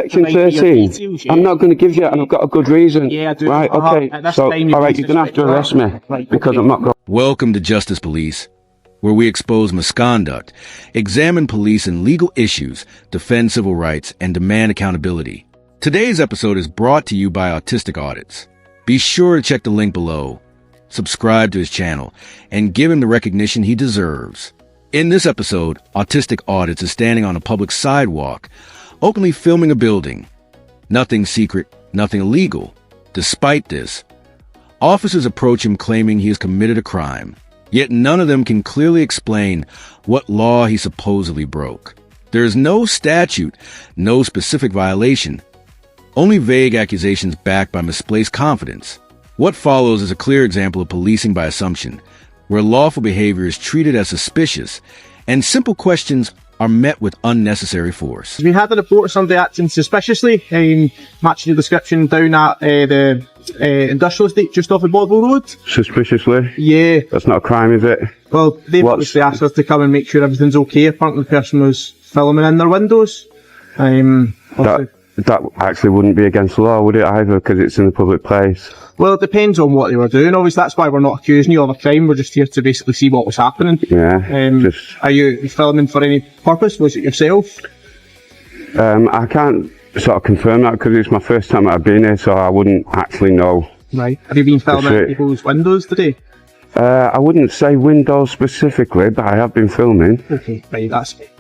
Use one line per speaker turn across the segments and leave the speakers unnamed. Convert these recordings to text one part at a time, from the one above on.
Section 13. I'm not going to give you it, and I've got a good reason.
Yeah, I do.
Right, okay. So, all right, you're going to have to arrest me because I'm not going.
Welcome to Justice Police, where we expose misconduct, examine police and legal issues, defend civil rights, and demand accountability. Today's episode is brought to you by Autistic Audits. Be sure to check the link below, subscribe to his channel, and give him the recognition he deserves. In this episode, Autistic Audits is standing on a public sidewalk, openly filming a building. Nothing secret, nothing illegal. Despite this, officers approach him claiming he has committed a crime, yet none of them can clearly explain what law he supposedly broke. There is no statute, no specific violation, only vague accusations backed by misplaced confidence. What follows is a clear example of policing by assumption, where lawful behavior is treated as suspicious, and simple questions are met with unnecessary force.
We had a report of somebody acting suspiciously, matching the description down at the industrial estate just off of Bodwell Road.
Suspiciously?
Yeah.
That's not a crime, is it?
Well, they obviously asked us to come and make sure everything's okay. Apparently the person was filming in their windows.
That actually wouldn't be against the law, would it, either, because it's in a public place?
Well, it depends on what they were doing. Obviously, that's why we're not accusing you of a crime. We're just here to basically see what was happening.
Yeah.
Are you filming for any purpose? Was it yourself?
I can't sort of confirm that because it's my first time I've been here, so I wouldn't actually know.
Right. Have you been filming in people's windows today?
I wouldn't say windows specifically, but I have been filming.
Okay, right,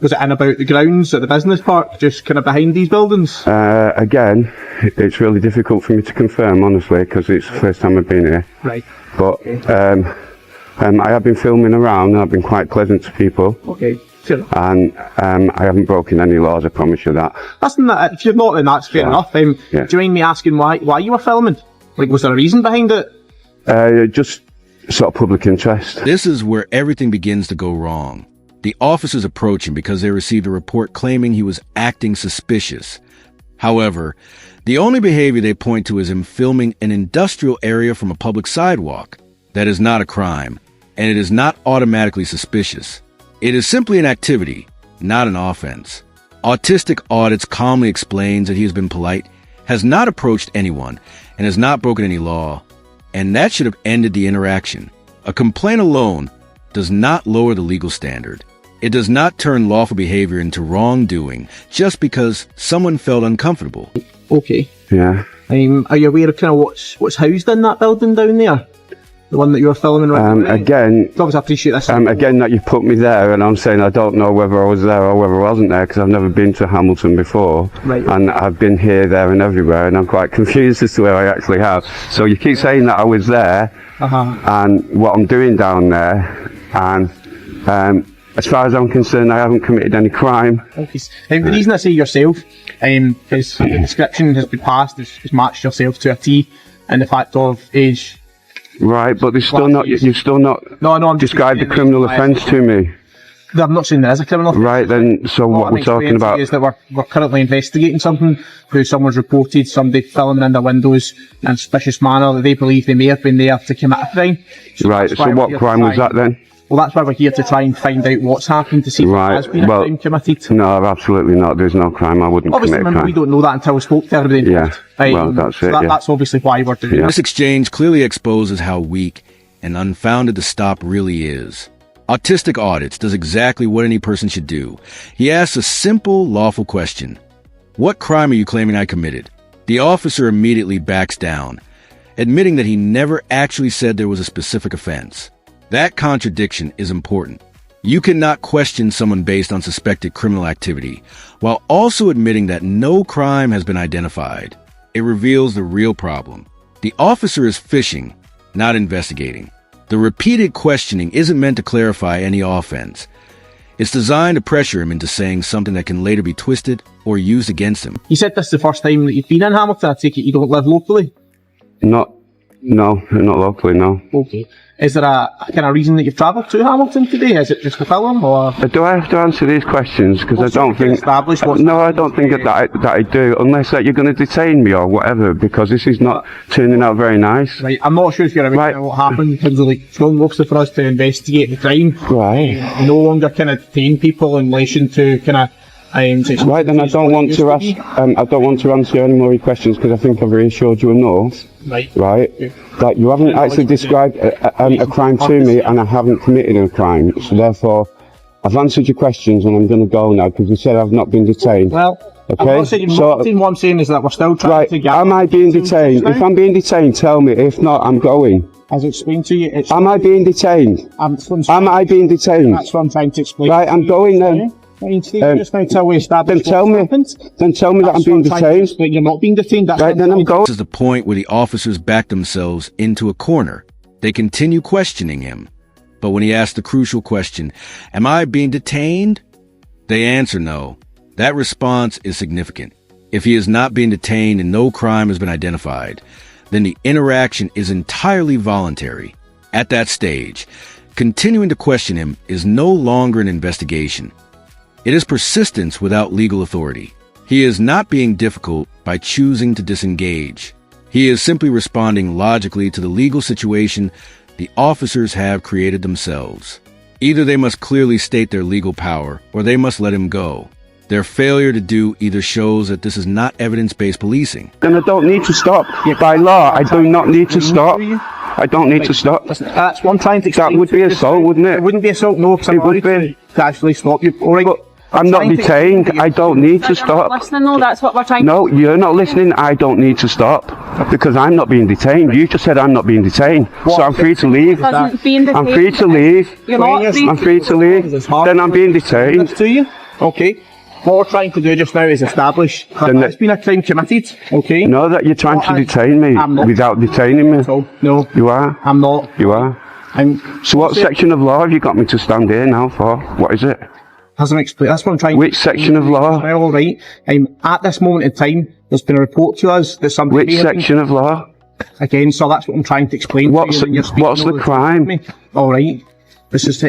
was it in about the grounds at the business park, just kind of behind these buildings?
Again, it's really difficult for me to confirm, honestly, because it's the first time I've been here.
Right.
But I have been filming around, and I've been quite pleasant to people.
Okay, sure.
And I haven't broken any laws, I promise you that.
If you're not, then that's fair enough. Do you mind me asking why you were filming? Like, was there a reason behind it?
Just sort of public interest.
This is where everything begins to go wrong. The officers approach him because they received a report claiming he was acting suspicious. However, the only behavior they point to is him filming an industrial area from a public sidewalk. That is not a crime, and it is not automatically suspicious. It is simply an activity, not an offense. Autistic Audits calmly explains that he has been polite, has not approached anyone, and has not broken any law. And that should have ended the interaction. A complaint alone does not lower the legal standard. It does not turn lawful behavior into wrongdoing just because someone felt uncomfortable.
Okay.
Yeah.
Are you aware of kind of what's housed in that building down there? The one that you were filming right now?
Again,
obviously I appreciate this.
Again, that you put me there, and I'm saying I don't know whether I was there or whether I wasn't there, because I've never been to Hamilton before.
Right.
And I've been here, there and everywhere, and I'm quite confused as to where I actually have. So you keep saying that I was there, and what I'm doing down there, and as far as I'm concerned, I haven't committed any crime.
Okay. The reason I say yourself, is the description has been passed, has matched yourself to a T, and the fact of age.
Right, but you've still not described the criminal offence to me.
I'm not saying there is a criminal offence.
Right, then, so what we're talking about
is that we're currently investigating something who someone's reported somebody filming in their windows in a suspicious manner that they believe they may have been there to commit a crime.
Right, so what crime was that then?
Well, that's why we're here to try and find out what's happened to see if there has been a crime committed.
No, absolutely not. There's no crime. I wouldn't commit a crime.
We don't know that until we spoke to everybody.
Yeah, well, that's it.
That's obviously why we're doing
This exchange clearly exposes how weak and unfounded the stop really is. Autistic Audits does exactly what any person should do. He asks a simple, lawful question. What crime are you claiming I committed? The officer immediately backs down, admitting that he never actually said there was a specific offense. That contradiction is important. You cannot question someone based on suspected criminal activity, while also admitting that no crime has been identified. It reveals the real problem. The officer is fishing, not investigating. The repeated questioning isn't meant to clarify any offense. It's designed to pressure him into saying something that can later be twisted or used against him.
You said this is the first time that you've been in Hamilton. I take it you don't live locally?
No, not locally, no.
Okay. Is there a kind of reason that you've travelled to Hamilton today? Is it just to film, or?
Do I have to answer these questions? Because I don't think. No, I don't think that I do, unless that you're going to detain me or whatever. Because this is not turning out very nice.
Right. I'm not sure if you're aware of what happened in terms of like strong officer for us to investigate the crime.
Right.
We no longer kind of detain people in relation to kind of
Right, then I don't want to ask. I don't want to answer any more questions because I think I've reassured you enough. Right. That you haven't actually described a crime to me, and I haven't committed a crime. So therefore, I've answered your questions, and I'm going to go now because you said I've not been detained.
Well,
okay.
I'm not saying you've not detained. What I'm saying is that we're still trying to get.
Am I being detained? If I'm being detained, tell me. If not, I'm going.
As explained to you,
am I being detained? Am I being detained?
That's what I'm trying to explain.
Right, I'm going then.
Just now tell me
then tell me that I'm being detained.
But you're not being detained. That's
right, then I'm going.
This is the point where the officers back themselves into a corner. They continue questioning him. But when he asks the crucial question, am I being detained? They answer no. That response is significant. If he is not being detained and no crime has been identified, then the interaction is entirely voluntary. At that stage, continuing to question him is no longer an investigation. It is persistence without legal authority. He is not being difficult by choosing to disengage. He is simply responding logically to the legal situation the officers have created themselves. Either they must clearly state their legal power, or they must let him go. Their failure to do either shows that this is not evidence-based policing.
Then I don't need to stop. By law, I do not need to stop. I don't need to stop.
That's what I'm trying to explain.
That would be assault, wouldn't it?
It wouldn't be assault, no, because I'm
would be.
To actually stop you. All right.
But I'm not detained. I don't need to stop.
Listening, no, that's what we're trying.
No, you're not listening. I don't need to stop because I'm not being detained. You just said I'm not being detained, so I'm free to leave. I'm free to leave.
You're not.
I'm free to leave. Then I'm being detained.
To you, okay. What we're trying to do just now is establish that there's been a crime committed, okay?
No, that you're trying to detain me without detaining me.
So, no.
You are?
I'm not.
You are? So what section of law have you got me to stand here now for? What is it?
Hasn't explained. That's what I'm trying.
Which section of law?
Well, all right. At this moment in time, there's been a report to us that somebody.
Which section of law?
Again, so that's what I'm trying to explain.
What's
to you
what's the crime?
All right. This is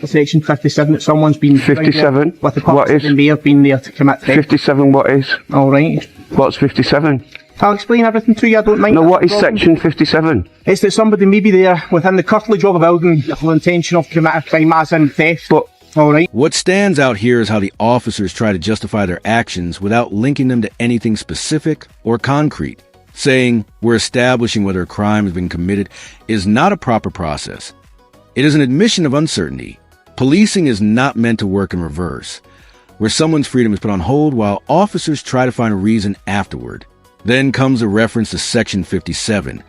section 57 that someone's been
57.
With the
what is?
They may have been there to commit theft.
57. What is?
All right.
What's 57?
I'll explain everything to you. I don't mind.
No, what is section 57?
It's that somebody may be there within the curtilage of a building with the intention of committing a crime, as in theft.
But
all right.
What stands out here is how the officers try to justify their actions without linking them to anything specific or concrete. Saying we're establishing whether a crime has been committed is not a proper process. It is an admission of uncertainty. Policing is not meant to work in reverse, where someone's freedom is put on hold while officers try to find a reason afterward. Then comes a reference to Section 57,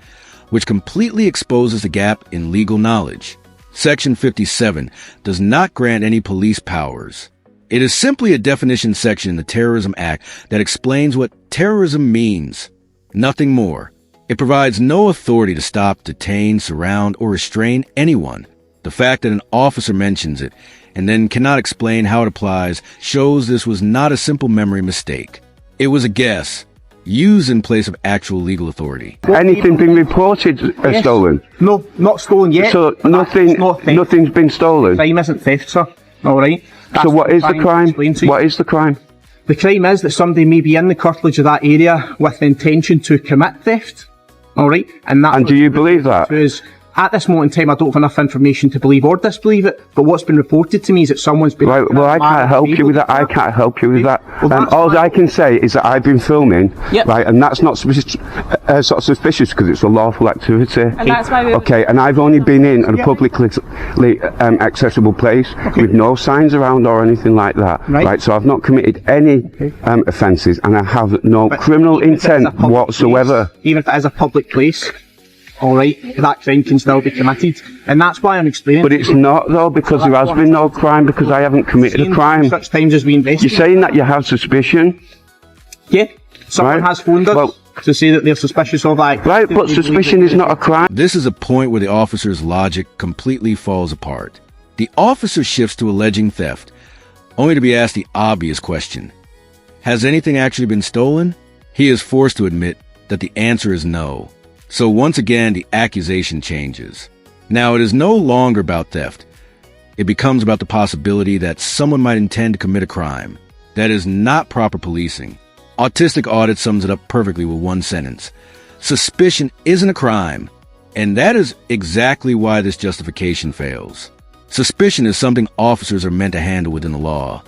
which completely exposes a gap in legal knowledge. Section 57 does not grant any police powers. It is simply a definition section in the Terrorism Act that explains what terrorism means. Nothing more. It provides no authority to stop, detain, surround, or restrain anyone. The fact that an officer mentions it and then cannot explain how it applies shows this was not a simple memory mistake. It was a guess, used in place of actual legal authority.
Anything been reported stolen?
No, not stolen yet.
So nothing's been stolen?
Crime isn't theft, sir. All right.
So what is the crime? What is the crime?
The crime is that somebody may be in the curtilage of that area with the intention to commit theft. All right. And
do you believe that?
At this moment in time, I don't have enough information to believe or disbelieve it, but what's been reported to me is that someone's been...
Right, well, I can't help you with that. I can't help you with that. All I can say is that I've been filming, right, and that's not sort of suspicious because it's a lawful activity.
And that's why
okay, and I've only been in a publicly accessible place with no signs around or anything like that. Right, so I've not committed any offences and I have no criminal intent whatsoever.
Place, even if it is a public place. All right, that crime can still be committed, and that's why I'm explaining.
But it's not though, because there has been no crime, because I haven't committed a crime.
Such times as we investigate.
You're saying that you have suspicion?
Yeah, someone has phoned us to say that they're suspicious of that.
Right, but suspicion is not a crime.
This is a point where the officer's logic completely falls apart. The officer shifts to alleging theft, only to be asked the obvious question: has anything actually been stolen? He is forced to admit that the answer is no. So once again, the accusation changes. Now, it is no longer about theft. It becomes about the possibility that someone might intend to commit a crime. That is not proper policing. Autistic Audit sums it up perfectly with one sentence. Suspicion isn't a crime. And that is exactly why this justification fails. Suspicion is something officers are meant to handle within the law,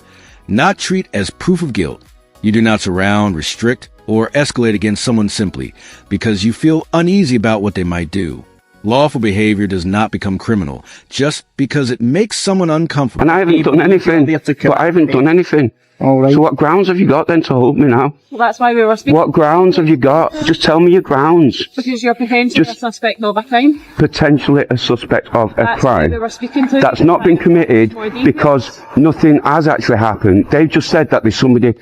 not treat as proof of guilt. You do not surround, restrict, or escalate against someone simply because you feel uneasy about what they might do. Lawful behavior does not become criminal just because it makes someone uncomfortable.
And I haven't done anything. But I haven't done anything.
All right.
So what grounds have you got then to hold me now?
Well, that's why we were speaking.
What grounds have you got? Just tell me your grounds.
Because you're potentially a suspect of a crime.
Potentially a suspect of a
That's
crime.
why we were speaking to.
That's not been committed because nothing has actually happened. They've just said that there's somebody,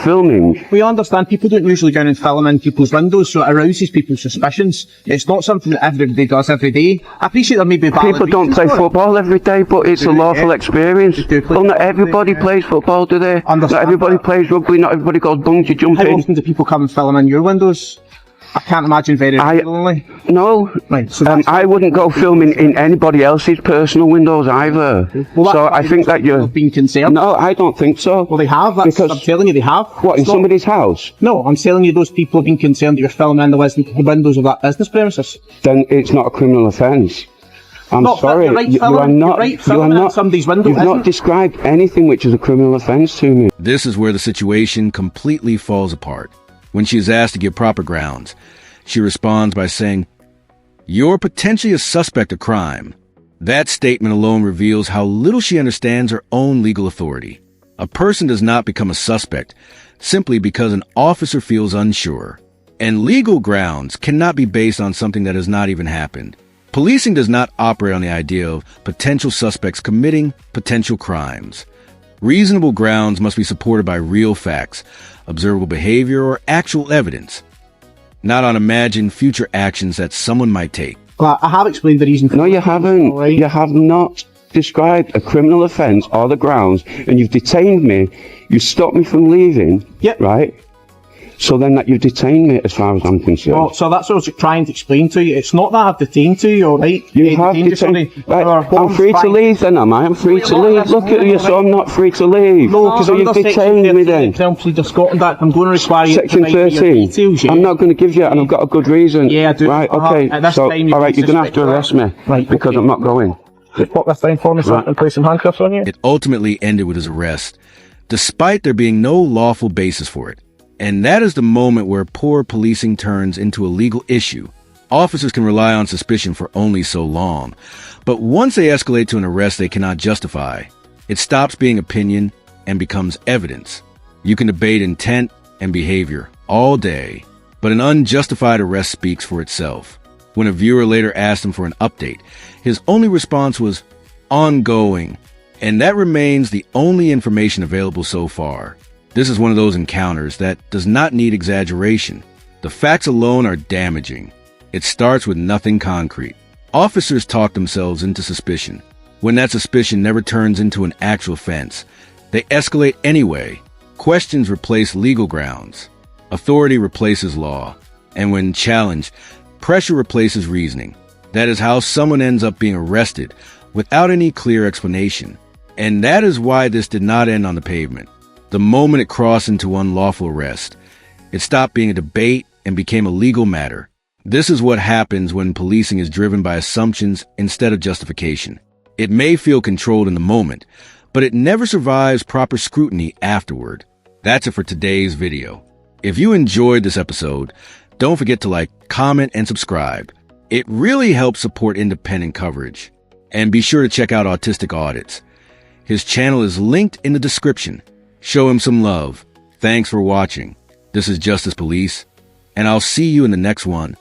filming?
We understand people don't usually go and film in people's windows, so it arouses people's suspicions. It's not something that everybody does every day. I appreciate there may be valid
People don't
reasons
play
for it.
football every day, but it's a lawful experience.
They do play
Well, not
football
everybody
every day,
plays football, do they? Not
Understand
everybody
that.
plays rugby, not everybody goes bungee
How
jumping.
often do people come and film in your windows? I can't imagine very regularly.
No,
Right, so that's
I wouldn't go filming in anybody else's personal windows either.
Well,
So
that's
I think that you're...
being concerned.
No, I don't think so.
Well, they have. That's
Because-
I'm telling you, they have.
What, in
It's not-
somebody's house?
No, I'm telling you, those people have been concerned that you're filming in the windows of that business premises.
Then it's not a criminal offence. I'm
Not
sorry,
the right
you are
filming-
not.
the right
You are
filming in
not.
somebody's window
You've not
isn't.
described anything which is a criminal offence to me.
This is where the situation completely falls apart. When she is asked to give proper grounds, she responds by saying, "You're potentially a suspect of crime." That statement alone reveals how little she understands her own legal authority. A person does not become a suspect simply because an officer feels unsure. And legal grounds cannot be based on something that has not even happened. Policing does not operate on the idea of potential suspects committing potential crimes. Reasonable grounds must be supported by real facts, observable behavior, or actual evidence, not on imagined future actions that someone might take.
Well, I have explained the reason.
No, you haven't.
All right.
You have not described a criminal offence or the grounds, and you've detained me. You stopped me from leaving.
Yep.
Right? So then that you've detained me as far as I'm concerned.
Well, so that's what I was trying to explain to you. It's not that I've detained you, all right?
You have
detained you,
detained.
sorry.
Right,
Our
I'm
home's
free to
fine.
leave then, am I? I'm free to
Well,
leave.
that's
Look at
fine,
you, so
right.
I'm not free to leave.
No, because
so you've detained me then.
Plead the Scotland Act, I'm going to require you
Section
to provide me your
13.
details, yeah?
I'm not going to give you it, and I've got a good reason.
Yeah, I do.
Right, okay.
At this
So,
time, you've
all right,
been
you're going to have to
suspected.
arrest me.
Right,
Because
okay.
I'm not going.
Put this down for me so I can place some handcuffs on you.
It ultimately ended with his arrest, despite there being no lawful basis for it. And that is the moment where poor policing turns into a legal issue. Officers can rely on suspicion for only so long, but once they escalate to an arrest they cannot justify, it stops being opinion and becomes evidence. You can debate intent and behavior all day, but an unjustified arrest speaks for itself. When a viewer later asked him for an update, his only response was ongoing, and that remains the only information available so far. This is one of those encounters that does not need exaggeration. The facts alone are damaging. It starts with nothing concrete. Officers talk themselves into suspicion. When that suspicion never turns into an actual offense, they escalate anyway. Questions replace legal grounds. Authority replaces law. And when challenged, pressure replaces reasoning. That is how someone ends up being arrested without any clear explanation. And that is why this did not end on the pavement. The moment it crossed into unlawful arrest, it stopped being a debate and became a legal matter. This is what happens when policing is driven by assumptions instead of justification. It may feel controlled in the moment, but it never survives proper scrutiny afterward. That's it for today's video. If you enjoyed this episode, don't forget to like, comment, and subscribe. It really helps support independent coverage. And be sure to check out Autistic Audits. His channel is linked in the description. Show him some love. Thanks for watching. This is Justice Police, and I'll see you in the next one.